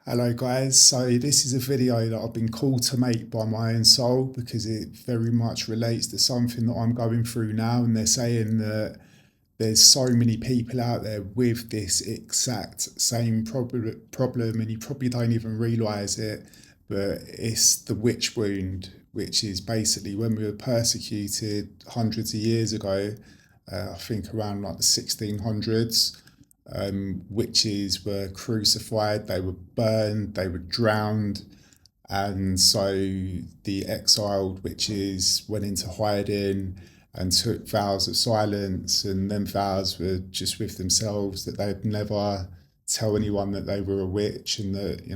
Hello guys, so this is a video that I've been called to make by my own soul because it very much relates to something that I'm going through now, and they're saying that there's so many people out there with this exact same problem and you probably don't even realise it, but it's the witch wound, which is basically when we were persecuted hundreds of years ago, I think around like the 1600s. Witches were crucified, they were burned, they were drowned, and so the exiled witches went into hiding and took vows of silence, and then vows were just with themselves that they'd never tell anyone that they were a witch and that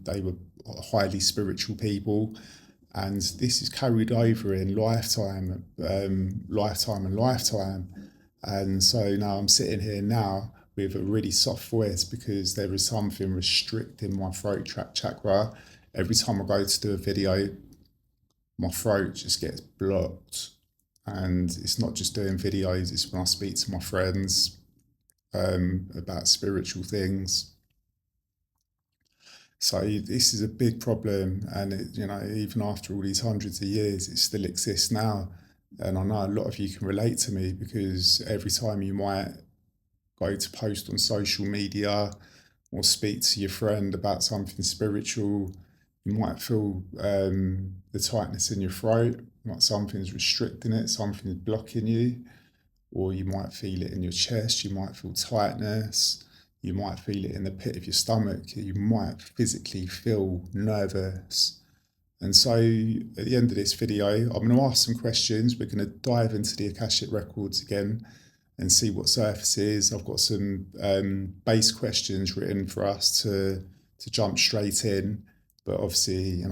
they were highly spiritual people. And this is carried over in lifetime and lifetime. And so now I'm sitting here now with a really soft voice because there is something restricting my throat chakra. Every time I go to do a video, my throat just gets blocked. And it's not just doing videos, it's when I speak to my friends about spiritual things. So this is a big problem, and even after all these hundreds of years, it still exists now. And I know a lot of you can relate to me because every time you might go to post on social media or speak to your friend about something spiritual, you might feel the tightness in your throat, like something's restricting it, something's blocking you, or you might feel it in your chest, you might feel tightness, you might feel it in the pit of your stomach, you might physically feel nervous. And so at the end of this video, I'm going to ask some questions. We're going to dive into the Akashic records again and see what surfaces. I've got some base questions written for us to jump straight in. But obviously,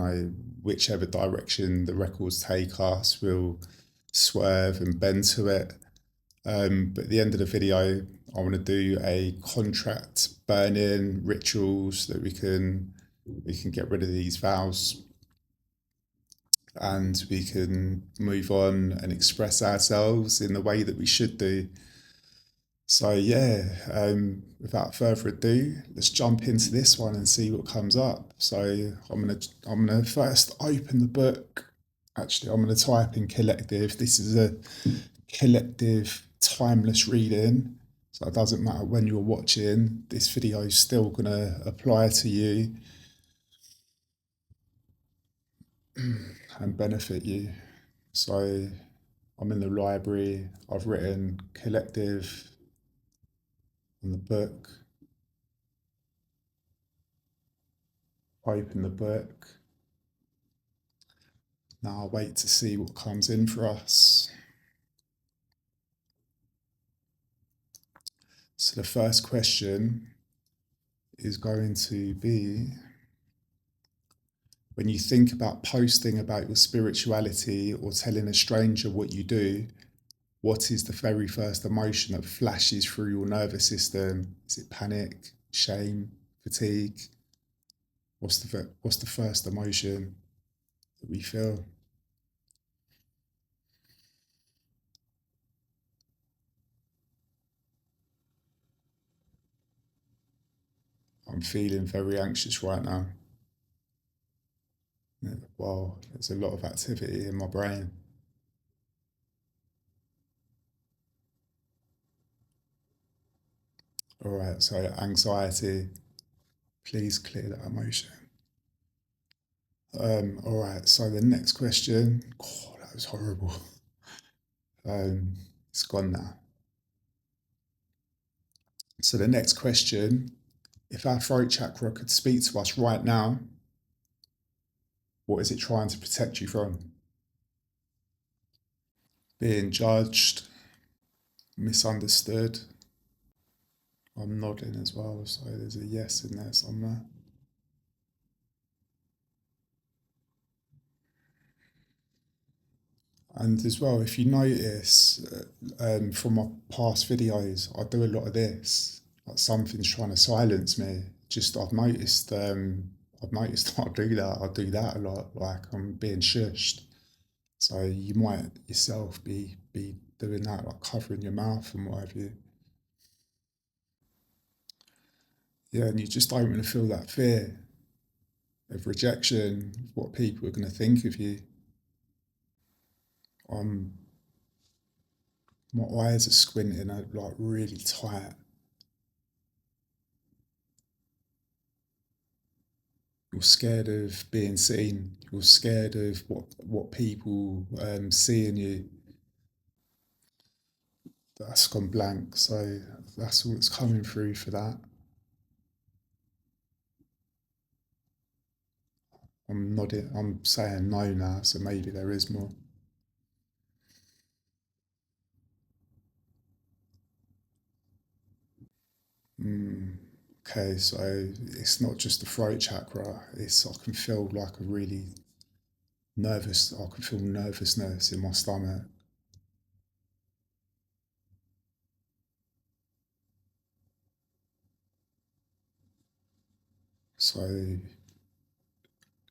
whichever direction the records take us, we'll swerve and bend to it. But at the end of the video, I want to do a contract burn-in ritual so that we can get rid of these vows and we can move on and express ourselves in the way that we should do. So yeah, without further ado, let's jump into this one and see what comes up. So I'm gonna first open the book. Actually, I'm gonna type in collective. This is a collective timeless reading. So it doesn't matter when you're watching, this video is still gonna apply to you and benefit you. So I'm in the library, I've written collective on the book, open the book. Now I'll wait to see what comes in for us. So the first question is going to be, when you think about posting about your spirituality or telling a stranger what you do, what is the very first emotion that flashes through your nervous system? Is it panic, shame, fatigue? What's the first emotion that we feel? I'm feeling very anxious right now. Wow, there's a lot of activity in my brain. All right, so anxiety, please clear that emotion. All right, so the next question, oh, that was horrible. It's gone now. So the next question, if our throat chakra could speak to us right now, what is it trying to protect you from? Being judged, misunderstood. I'm nodding as well, so there's a yes in there somewhere. And as well, if you notice from my past videos, I do a lot of this. Like something's trying to silence me. Just I've noticed I do that. I do that a lot. Like I'm being shushed. So you might yourself be doing that, like covering your mouth and what have you. Yeah, and you just don't want to feel that fear of rejection, what people are going to think of you. Um, my eyes are squinting, are like really tight. You're scared of being seen. You're scared of what people see in you. That's gone blank. So that's all that's coming through for that. I'm nodding. I'm saying no now. So maybe there is more. Mm. Okay, so it's not just the throat chakra. It's I can feel like a really nervous. I can feel nervousness in my stomach. So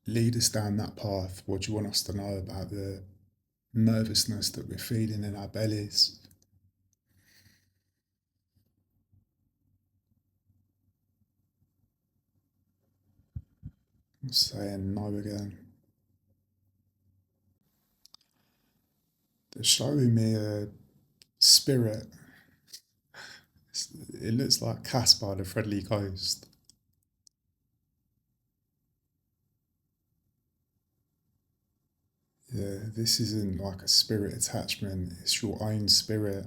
lead us down that path. What do you want us to know about the nervousness that we're feeling in our bellies? I'm saying no again. They're showing me a spirit. It looks like Caspar, the friendly ghost. Yeah, this isn't like a spirit attachment. It's your own spirit.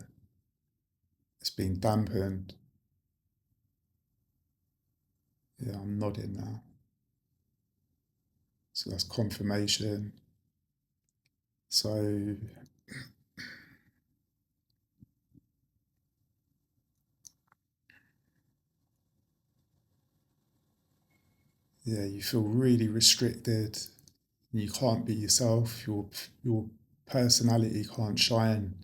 It's been dampened. Yeah, I'm nodding now. So that's confirmation. So, yeah, you feel really restricted. You can't be yourself. Your personality can't shine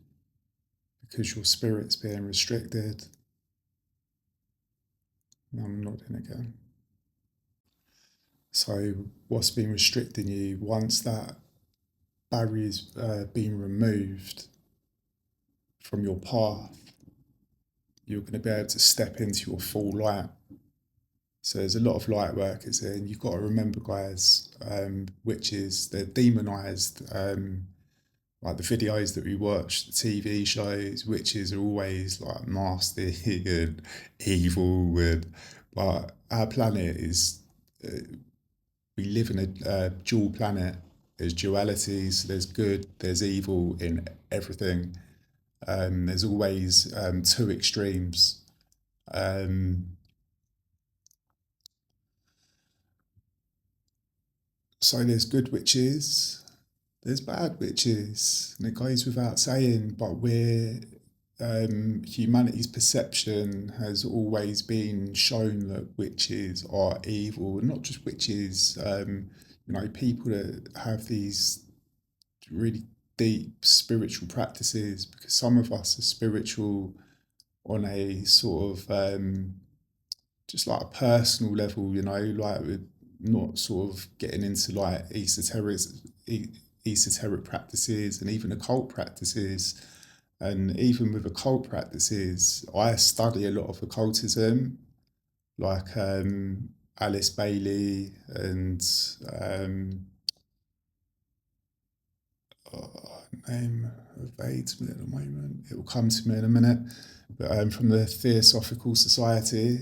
because your spirit's being restricted. I'm nodding again. So, what's been restricting you, once that barrier's been removed from your path, you're going to be able to step into your full light. So there's a lot of light workers here, and you've got to remember, guys, witches, they're demonized. Like the videos that we watch, the TV shows, witches are always like nasty and evil. But our planet is, we live in a dual planet. There's dualities, there's good, there's evil in everything. There's always two extremes. Um, so there's good witches, there's bad witches, and it goes without saying. But humanity's perception has always been shown that witches are evil, and not just witches. People that have these really deep spiritual practices, because some of us are spiritual on a sort of just like a personal level, like we're not sort of getting into like e- esoteric practices and even occult practices. And even with occult practices, I study a lot of occultism, like Alice Bailey and um, name evades me at the moment. It will come to me in a minute. But from the Theosophical Society,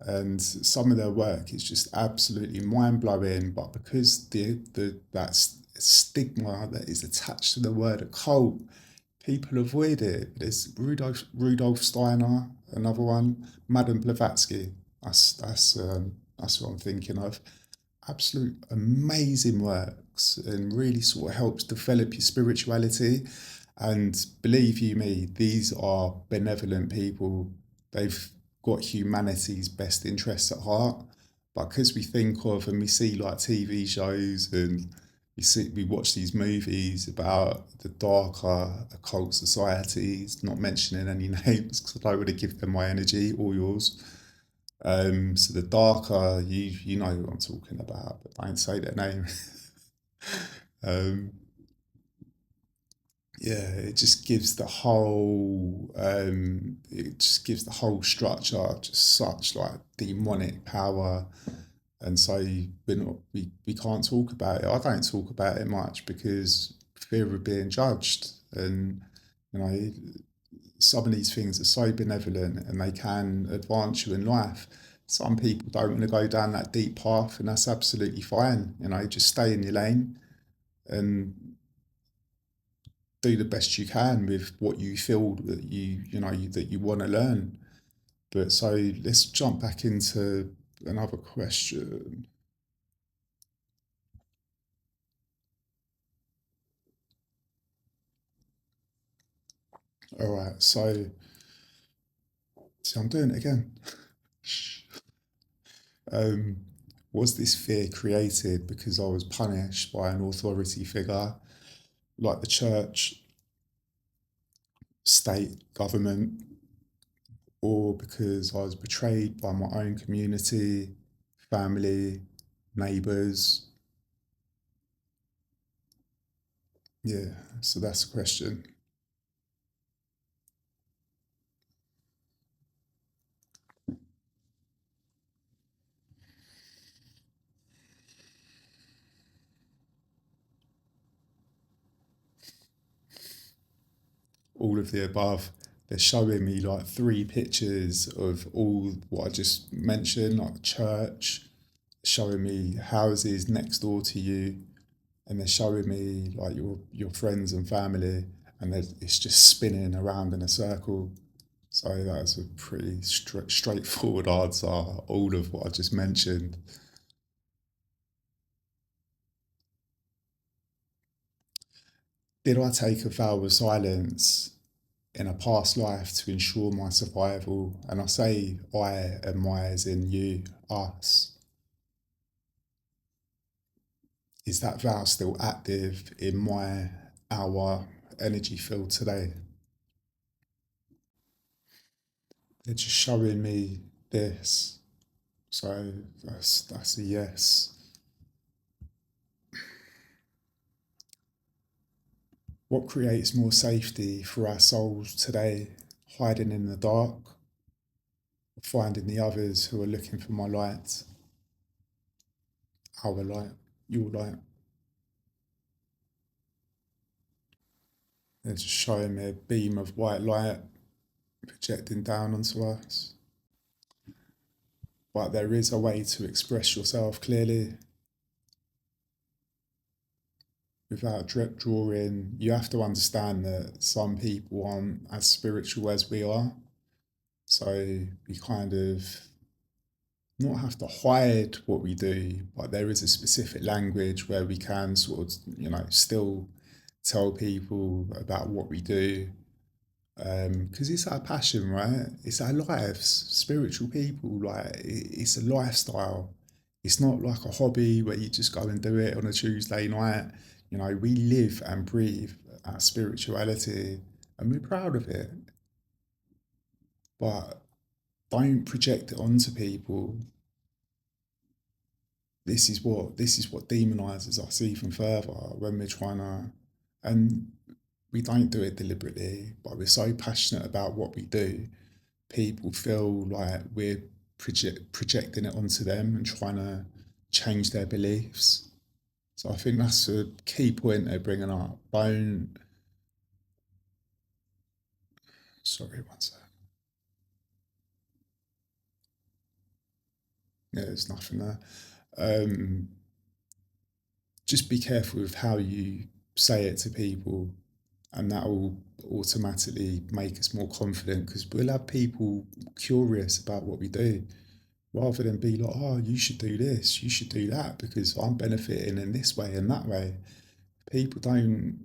and some of their work is just absolutely mind blowing. But because that stigma that is attached to the word occult, people avoid it. There's Rudolf Steiner, another one, Madame Blavatsky. That's what I'm thinking of. Absolute amazing works, and really sort of helps develop your spirituality. And believe you me, these are benevolent people. They've got humanity's best interests at heart. But because we think of and we see like TV shows and we watch these movies about the darker occult societies, not mentioning any names because I don't want to give them my energy or yours. So the darker, you know who I'm talking about, but don't say their name. um, yeah, it just gives the whole structure just such like demonic power. And so we can't talk about it. I don't talk about it much because fear of being judged. And you know, some of these things are so benevolent and they can advance you in life. Some people don't want to go down that deep path, and that's absolutely fine. You know, just stay in your lane and do the best you can with what you feel that you want to learn. But so let's jump back into another question. All right, so see, I'm doing it again. Um, was this fear created because I was punished by an authority figure like the church, state, government, or because I was betrayed by my own community, family, neighbours? Yeah, so that's the question. All of the above. They're showing me like three pictures of all what I just mentioned, like church, showing me houses next door to you, and they're showing me like your friends and family, and it's just spinning around in a circle. So that's a pretty straightforward answer. All of what I just mentioned. Did I take a vow of silence in a past life to ensure my survival? And I say I and my as in you, us. Is that vow still active in our energy field today? They're just showing me this. So that's a yes. What creates more safety for our souls today? Hiding in the dark, or finding the others who are looking for my light, our light, your light. They're just showing me a beam of white light projecting down onto us. But there is a way to express yourself clearly without drip drawing. You have to understand that some people aren't as spiritual as we are. So we kind of not have to hide what we do, but there is a specific language where we can sort of, still tell people about what we do. Because it's our passion, right? It's our lives. Spiritual people, like it's a lifestyle. It's not like a hobby where you just go and do it on a Tuesday night. You know, we live and breathe our spirituality, and we're proud of it. But don't project it onto people. This is what demonizes us even further when we're trying to, and we don't do it deliberately, but we're so passionate about what we do. People feel like we're projecting it onto them and trying to change their beliefs. So I think that's a key point they're bringing up. Don't. Sorry, one sec. Yeah, there's nothing there. Um, just be careful with how you say it to people, and that will automatically make us more confident because we'll have people curious about what we do rather than be like, oh, you should do this, you should do that because I'm benefiting in this way and that way. People don't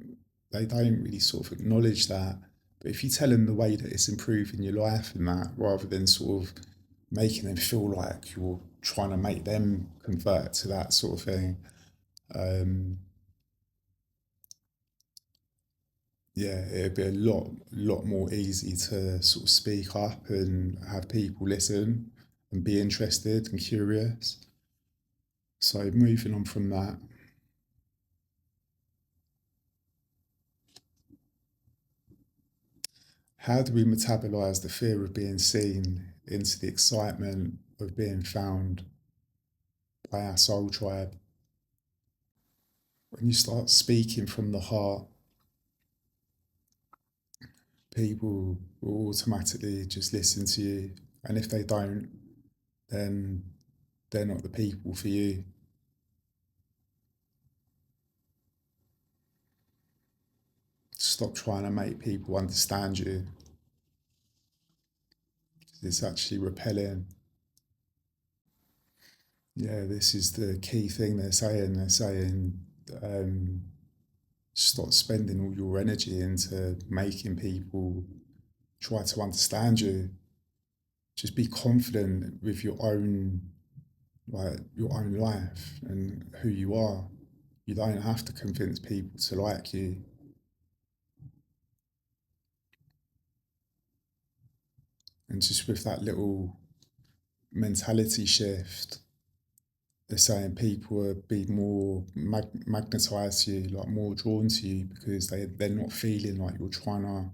really sort of acknowledge that. But if you tell them the way that it's improving your life and that, rather than sort of making them feel like you're trying to make them convert to that sort of thing, um, yeah, it'd be a lot more easy to sort of speak up and have people listen and be interested and curious. So moving on from that, How do we metabolize the fear of being seen into the excitement of being found by our soul tribe? When you start speaking from the heart, people will automatically just listen to you. And if they don't, then they're not the people for you. Stop trying to make people understand you. It's actually repelling. Yeah, this is the key thing they're saying. They're saying, stop spending all your energy into making people try to understand you. Just be confident with your own, like your own life and who you are. You don't have to convince people to like you. And just with that little mentality shift, they're saying people are being more magnetized to you, like more drawn to you, because they're not feeling like you're trying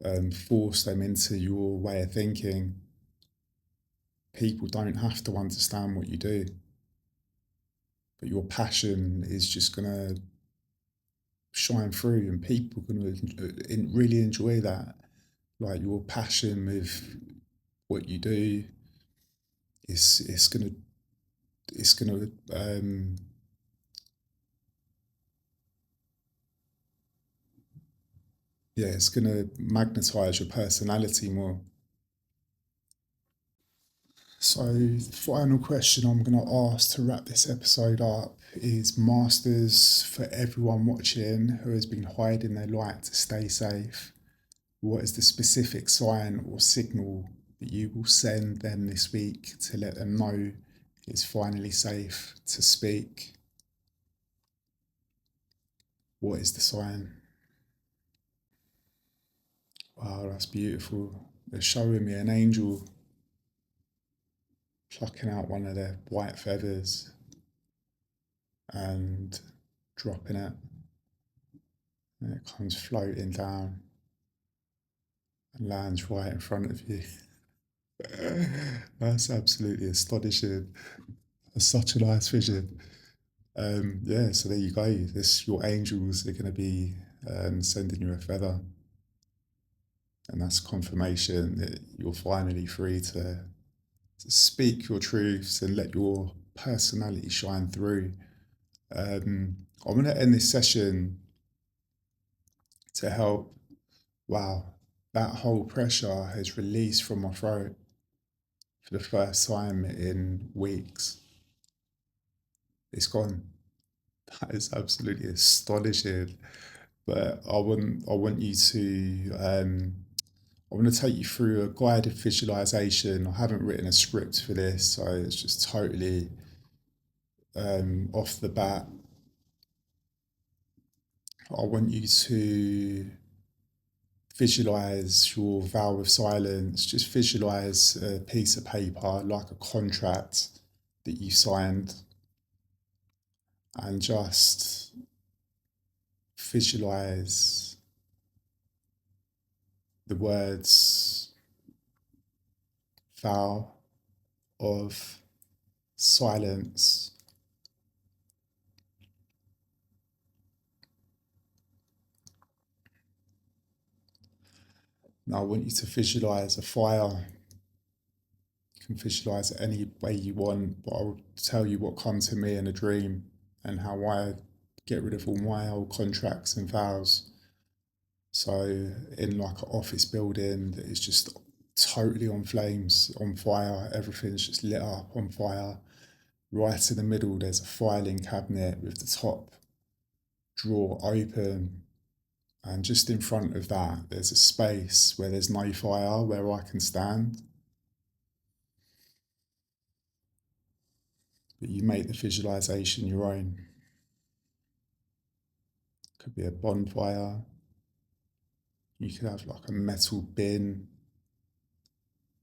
to force them into your way of thinking. People don't have to understand what you do, but your passion is just going to shine through, and people are going to really enjoy that. Like your passion with what you do is it's gonna yeah, it's gonna magnetize your personality more. So, the final question I'm going to ask to wrap this episode up is, Masters, for everyone watching who has been hiding their light to stay safe, what is the specific sign or signal that you will send them this week to let them know it's finally safe to speak? What is the sign? Wow, that's beautiful. They're showing me an angel plucking out one of their white feathers and dropping it. And it comes floating down and lands right in front of you. That's absolutely astonishing. That's such a nice vision. Yeah, so there you go. This your angels are going to be sending you a feather, and that's confirmation that you're finally free to speak your truths and let your personality shine through. I'm going to end this session to help. Wow, that whole pressure has released from my throat for the first time in weeks. It's gone. That is absolutely astonishing. But I want you to I want to take you through a guided visualization. I haven't written a script for this, so it's just totally off the bat. I want you to visualize your vow of silence. Just visualize a piece of paper like a contract that you signed, and just visualize the words vow of silence. Now I want you to visualize a fire. You can visualize it any way you want, but I'll tell you what comes to me in a dream and how I get rid of all my old contracts and vows. So in like an office building that is just totally on flames, on fire, everything's just lit up on fire. Right in the middle, there's a filing cabinet with the top drawer open. And just in front of that, there's a space where there's no fire, where I can stand. But you make the visualization your own. Could be a bonfire. You could have like a metal bin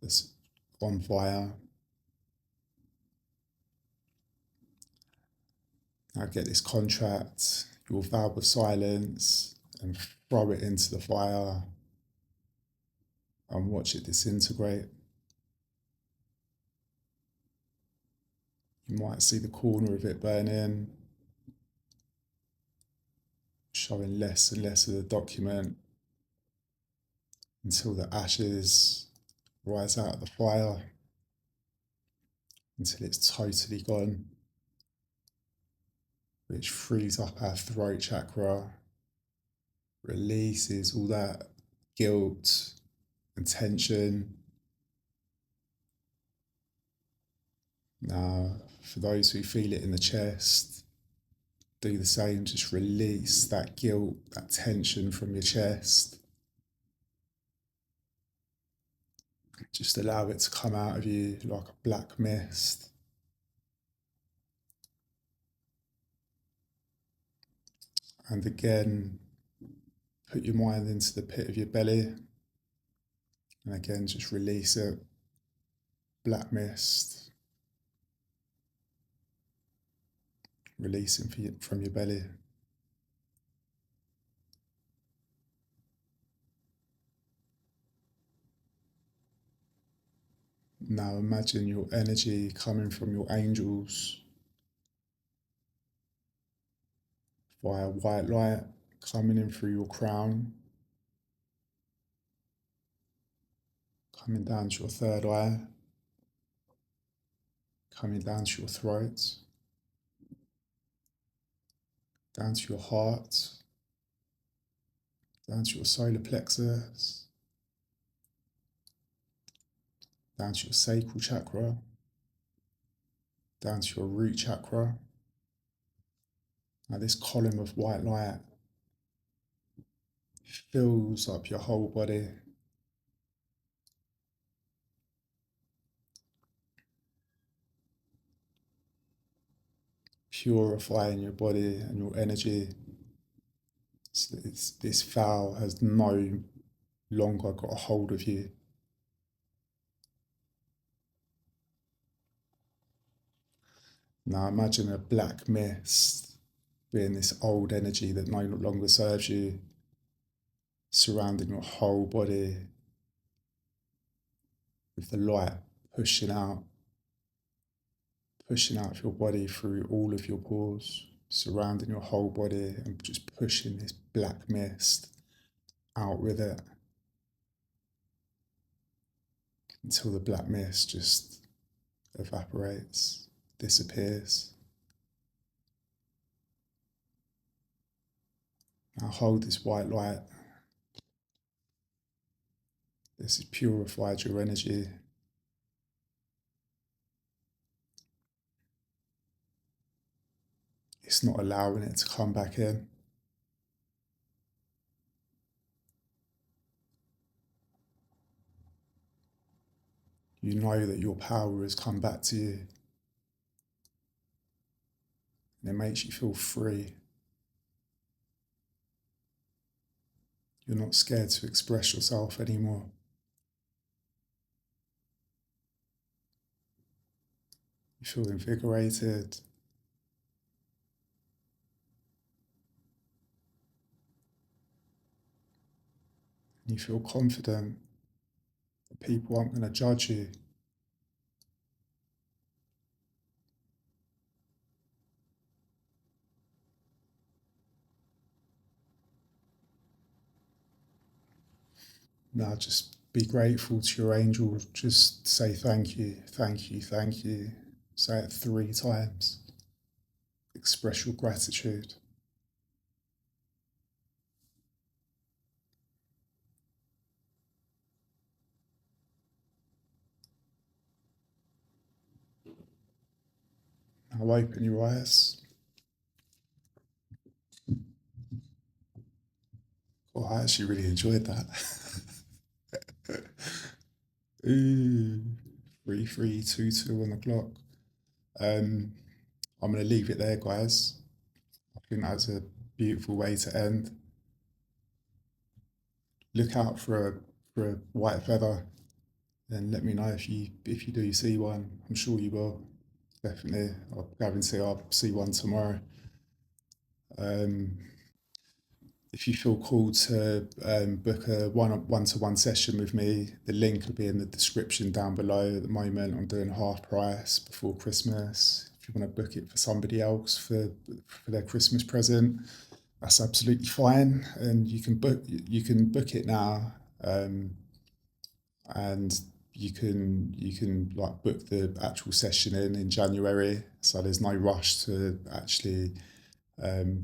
that's on fire. Now get this contract, your vow of silence, and throw it into the fire. and watch it disintegrate. You might see the corner of it burning, showing less and less of the document until the ashes rise out of the fire, until it's totally gone, which frees up our throat chakra, releases all that guilt and tension. Now, for those who feel it in the chest, do the same. Just release that guilt, that tension from your chest. Just allow it to come out of you like a black mist. And again, put your mind into the pit of your belly. And again, just release it. Black mist. Releasing from your belly. Now imagine your energy coming from your angels via white light coming in through your crown, coming down to your third eye, coming down to your throat, down to your heart, down to your solar plexus, down to your sacral chakra, down to your root chakra. Now this column of white light fills up your whole body. Purifying your body and your energy. So this vow has no longer got a hold of you. Now imagine a black mist being this old energy that no longer serves you, surrounding your whole body with the light pushing out of your body through all of your pores, surrounding your whole body and just pushing this black mist out with it until the black mist just evaporates, disappears. Now hold this white light. This has purified your energy. It's not allowing it to come back in. You know that your power has come back to you. And it makes you feel free. You're not scared to express yourself anymore. You feel invigorated. You feel confident that people aren't going to judge you. Now just be grateful to your angel. Just say thank you, thank you, thank you. Say it 3 times. Express your gratitude. Now open your eyes. Oh, I actually really enjoyed that. Ooh, 3, 3, 2, 2 on the clock. I'm going to leave it there, guys. I think that's a beautiful way to end. Look out for a white feather, and let me know if you do see one. I'm sure you will. Definitely. I'll guarantee I'll see one tomorrow. if you feel called to book a one-to-one session with me, the link will be in the description down below. At the moment, I'm doing half price before Christmas. If you want to book it for somebody else for their Christmas present, that's absolutely fine, and you can book it now, and you can like book the actual session in January. So there's no rush to actually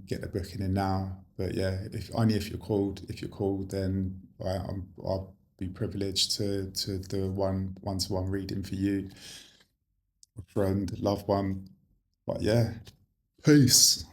get the booking in now. But yeah, if only if you're called. If you're called, then I'll be privileged to do a one-to-one reading for you, a friend, loved one. But yeah, peace.